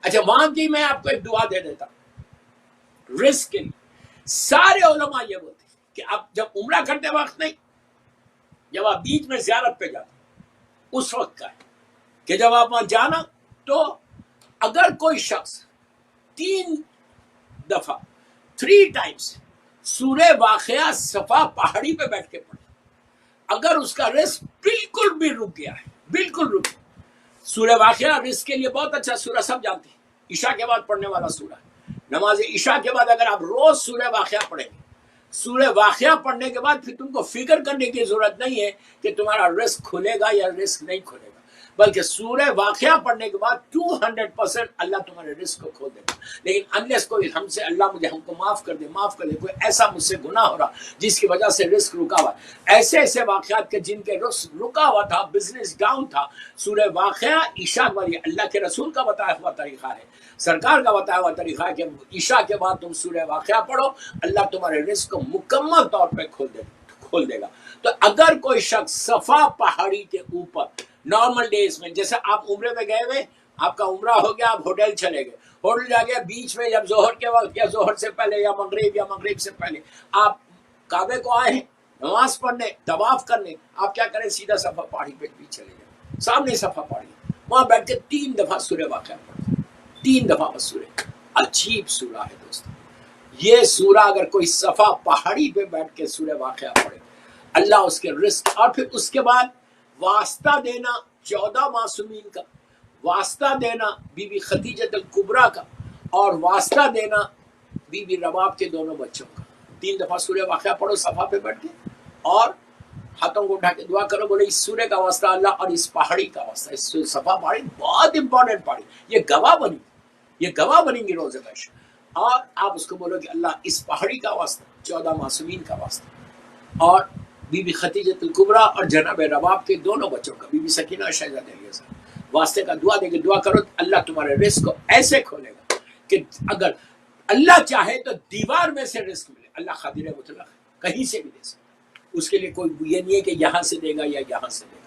اچھا وہاں کی میں آپ کو ایک دعا دے دیتا ہوں رزق کے لیے. سارے علماء یہ بولتے ہیں کہ اب جب عمرہ کرتے وقت نہیں، جب آپ بیچ میں زیارت پہ جاتے اس وقت کا ہے کہ جب آپ وہاں جانا تو اگر کوئی شخص 3 دفعہ 3 ٹائمز سورہ واقعہ صفا پہاڑی پہ بیٹھ کے پڑھے، اگر اس کا رزق بالکل بھی رک گیا ہے، بالکل رک گیا. سورہ واقعہ رزق کے لیے بہت اچھا سورہ، سب جانتے ہیں، عشاء کے بعد پڑھنے والا سورہ ہے. نماز عشاء کے بعد اگر آپ روز سورہ واقعہ پڑھیں گے، سورہ واقعہ پڑھنے کے بعد پھر تم کو فکر کرنے کی ضرورت نہیں ہے کہ تمہارا رزق کھلے گا یا رزق نہیں کھلے گا، بلکہ سورہ واقعہ پڑھنے کے بعد 200% اللہ تمہارے رزق کو کھول دے گا. لیکن انلیس کوئی ہم سے اللہ مجھے ہم کو معاف کر دے، معاف کر دے، کوئی ایسا مجھ سے گناہ ہو رہا جس کی وجہ سے رزق رکا ہوا، ایسے ایسے واقعات کے جن کے رزق رکا ہوا تھا، بزنس ڈاؤن تھا، سورہ واقعہ عشاء والی اللہ کے رسول کا بتایا ہوا طریقہ ہے، سرکار کا بتایا ہوا طریقہ ہے کہ عشاء کے بعد تم سورہ واقعہ پڑھو، اللہ تمہارے رزق کو مکمل طور پہ کھول دے گا. تو اگر کوئی شخص صفا پہاڑی کے اوپر نارمل ڈیز میں، جیسے آپ عمرے میں گئے ہوئے، آپ کا عمرہ ہو گیا، آپ ہوٹل چلے گئے، ہوٹل جا کے بیچ میں جب ظہر کے وقت یا ظہر سے پہلے یا مغرب سے پہلے آپ کعبے کو آئے ہیں نماز پڑھنے، طواف کرنے، آپ کیا کریں، سیدھا صفا پہاڑی پہ بھی چلے جائیں، سامنے صفا پہاڑی، وہاں بیٹھ کے 3 دفعہ سورہ واقعہ پڑھیں، 3 دفعہ بس سورہ. عجیب سورہ ہے دوستو یہ سورہ. اگر کوئی صفا پہاڑی پہ بیٹھ کے سورہ واقعہ پڑھے، اللہ اس کے رزق، اور پھر اس کے بعد واسطہ دینا 14 معصومین کا، واسطہ دینا بی بی خدیجہ الکبریٰ کا، اور واسطہ دینا بی بی رباب کے دونوں بچوں کا. 3 دفعہ سورہ واقعہ پڑھو صفا پہ بیٹھ کے، اور ہاتھوں کو اٹھا کے دعا کرو، بولے اس سورہ کا واسطہ اللہ اور اس پہاڑی کا واسطہ، اس صفا پہاڑی بہت امپورٹنٹ پہاڑی، یہ گواہ بنیں گی روز حشر. اور آپ اس کو بولو کہ اللہ اس پہاڑی کا واسطہ، 14 معصومین کا واسطہ، اور بی بی خدیجہ الکبریٰ اور جناب رباب کے دونوں بچوں کا، بی بی سکینہ اور شہزادہ الیاس واسطے کا دعا دے کے دعا کرو، اللہ تمہارے رزق کو ایسے کھولے گا کہ اگر اللہ چاہے تو دیوار میں سے رزق ملے. اللہ قادر مطلق ہے، کہیں سے بھی دے سکتا، اس کے لیے کوئی یہ نہیں ہے کہ یہاں سے دے گا یا یہاں سے دے گا.